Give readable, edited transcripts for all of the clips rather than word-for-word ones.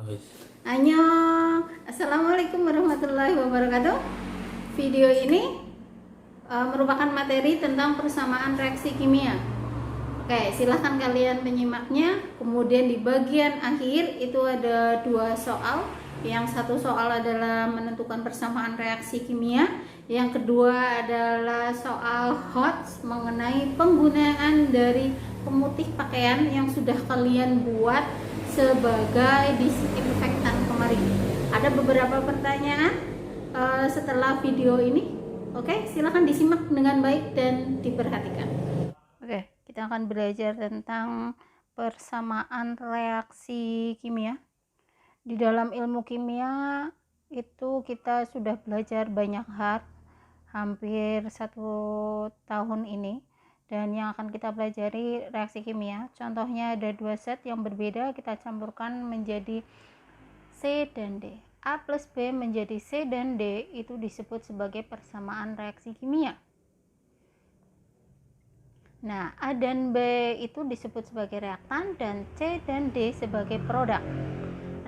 Wes. Annyeong. Assalamualaikum warahmatullahi wabarakatuh. Video ini merupakan materi tentang persamaan reaksi kimia. Oke, silahkan kalian menyimaknya. Kemudian di bagian akhir itu ada dua soal. Yang satu soal adalah menentukan persamaan reaksi kimia. Yang kedua adalah soal HOT mengenai penggunaan dari pemutih pakaian yang sudah kalian buat sebagai disinfektan kemarin. Ada beberapa pertanyaan setelah video ini. Oke, silahkan disimak dengan baik dan diperhatikan. Oke, kita akan belajar tentang persamaan reaksi kimia. Di dalam ilmu kimia itu kita sudah belajar banyak hal hampir 1 tahun ini, dan yang akan kita pelajari reaksi kimia. Contohnya ada dua zat yang berbeda kita campurkan menjadi C dan D. A plus B menjadi C dan D itu disebut sebagai persamaan reaksi kimia. Nah, A dan B itu disebut sebagai reaktan dan C dan D sebagai produk.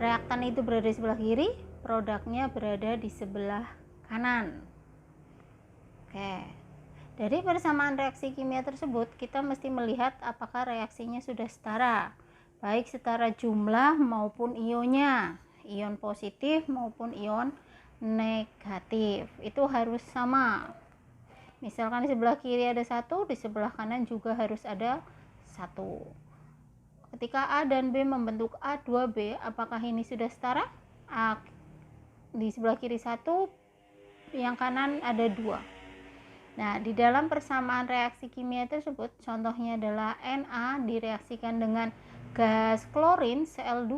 Reaktan itu berada di sebelah kiri, produknya berada di sebelah kanan. Oke. Dari persamaan reaksi kimia tersebut, kita mesti melihat apakah reaksinya sudah setara, baik secara jumlah maupun ionnya, ion positif maupun ion negatif. Itu harus sama. Misalkan di sebelah kiri ada 1, di sebelah kanan juga harus ada 1. Ketika A dan B membentuk A2B, apakah ini sudah setara? A di sebelah kiri 1, yang kanan ada 2. Nah, di dalam persamaan reaksi kimia tersebut, contohnya adalah Na direaksikan dengan gas klorin Cl2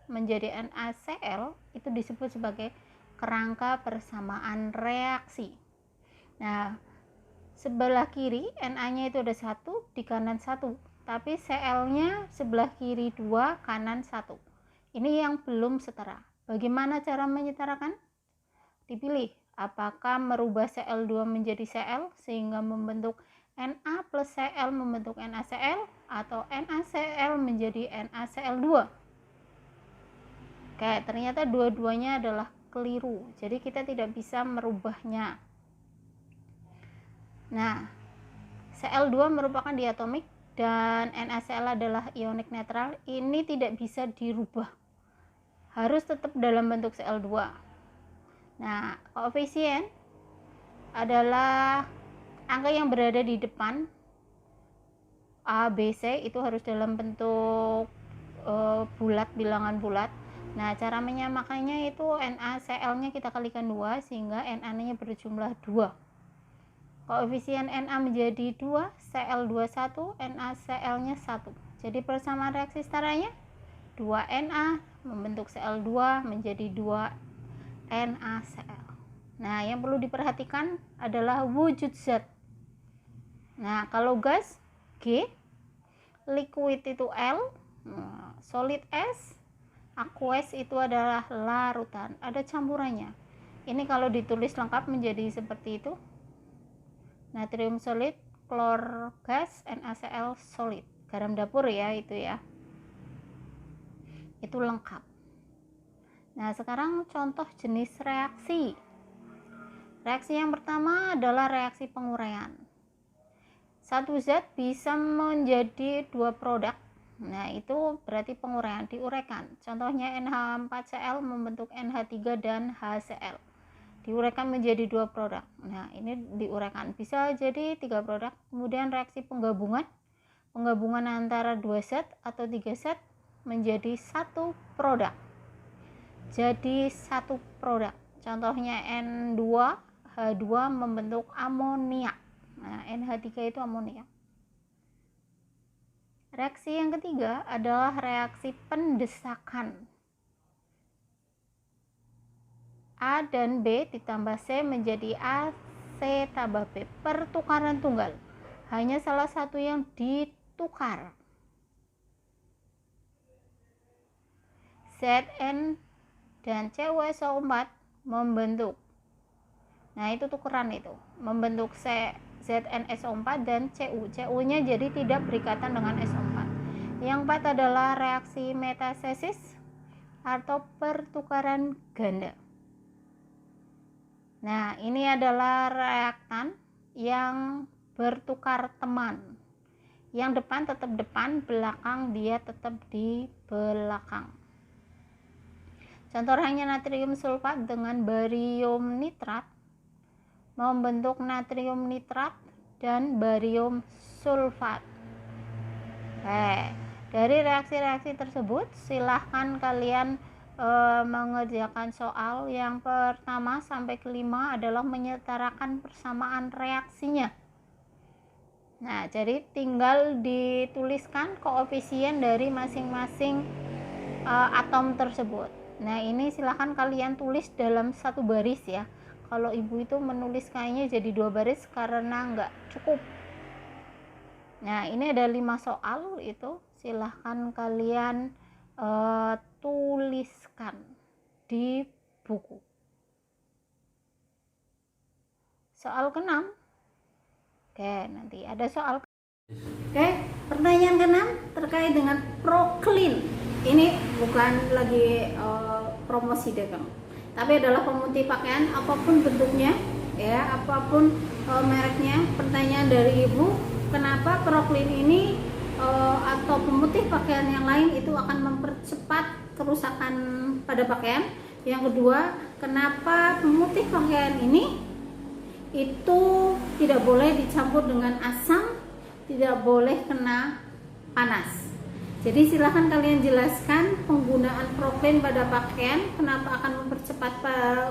menjadi NaCl, itu disebut sebagai kerangka persamaan reaksi. Nah, sebelah kiri Na-nya itu ada 1, di kanan 1, tapi Cl-nya sebelah kiri 2, kanan 1. Ini yang belum setara. Bagaimana cara menyetarakan? Dipilih apakah merubah Cl2 menjadi Cl sehingga membentuk Na plus Cl membentuk NaCl, atau NaCl menjadi NaCl2. Oke, ternyata dua-duanya adalah keliru, jadi kita tidak bisa merubahnya. Nah, Cl2 merupakan diatomik dan NaCl adalah ionik netral. Ini tidak bisa dirubah, harus tetap dalam bentuk Cl2. Nah, koefisien adalah angka yang berada di depan A, B, C, itu harus dalam bentuk bulat, bilangan bulat. Nah, cara menyamakannya itu NaCl-nya kita kalikan 2 sehingga Na-nya berjumlah 2. Koefisien Na menjadi 2, Cl2 1, NaCl-nya 1. Jadi persamaan reaksi setaranya 2Na membentuk Cl2 menjadi 2 NaCl. Nah, yang perlu diperhatikan adalah wujud zat. Nah, kalau gas G, liquid itu L, solid S, aqueous itu adalah larutan, ada campurannya. Ini kalau ditulis lengkap menjadi seperti itu. Natrium solid, klor gas, NaCl solid. Garam dapur ya, itu ya. Itu lengkap. Nah, sekarang contoh jenis reaksi. Reaksi yang pertama adalah reaksi penguraian. Satu zat bisa menjadi 2 produk. Nah, itu berarti penguraian, diuraikan. Contohnya NH4Cl membentuk NH3 dan HCl. Diuraikan menjadi 2 produk. Nah, ini diuraikan. Bisa jadi 3 produk. Kemudian reaksi penggabungan. Penggabungan antara 2 zat atau 3 zat menjadi 1 produk. Jadi 1 produk. Contohnya N2H2 membentuk amoniak. Nah, NH3 itu amoniak. Reaksi yang ketiga adalah reaksi pendesakan. A dan B ditambah C menjadi A, C tambah B. Pertukaran tunggal. Hanya salah satu yang ditukar. Zn dan CuSO4 membentuk. Nah, itu tukeran itu. Membentuk ZnSO4 dan Cu. Cu-nya jadi tidak berikatan dengan SO4. Yang 4 adalah reaksi metathesis. atau pertukaran ganda. Nah, ini adalah reaktan yang bertukar teman. Yang depan tetap depan, belakang dia tetap di belakang. Contoh reaksinya natrium sulfat dengan barium nitrat membentuk natrium nitrat dan barium sulfat. Dari reaksi-reaksi tersebut silahkan kalian mengerjakan soal yang pertama sampai kelima adalah menyetarakan persamaan reaksinya. Nah, jadi tinggal dituliskan koefisien dari masing-masing atom tersebut. Nah, ini silahkan kalian tulis dalam satu baris ya. Kalau ibu itu menulis kayaknya jadi 2 baris karena nggak cukup. Nah, ini ada 5 soal itu silahkan kalian tuliskan di buku. Soal ke-6. Oke, nanti ada soal. Oke, pertanyaan ke-6 terkait dengan proklin. Ini bukan lagi promosi dagang, tapi adalah pemutih pakaian apapun bentuknya ya, apapun mereknya. Pertanyaan dari ibu, kenapa proklin ini atau pemutih pakaian yang lain itu akan mempercepat kerusakan pada pakaian? Yang kedua, kenapa pemutih pakaian ini itu tidak boleh dicampur dengan asam, tidak boleh kena panas? Jadi silahkan kalian jelaskan penggunaan proklin pada pakaian, kenapa akan mempercepat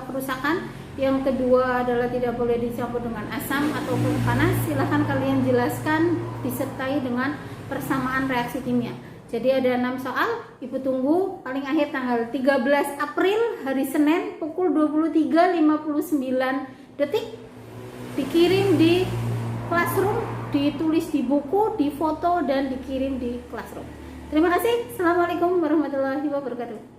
kerusakan. Yang kedua adalah tidak boleh dicampur dengan asam ataupun panas. Silahkan kalian jelaskan disertai dengan persamaan reaksi kimia. Jadi ada 6 soal, ibu tunggu paling akhir tanggal 13 April hari Senin pukul 23.59 detik. Dikirim di classroom, ditulis di buku, difoto dan dikirim di classroom. Terima kasih. Assalamualaikum warahmatullahi wabarakatuh.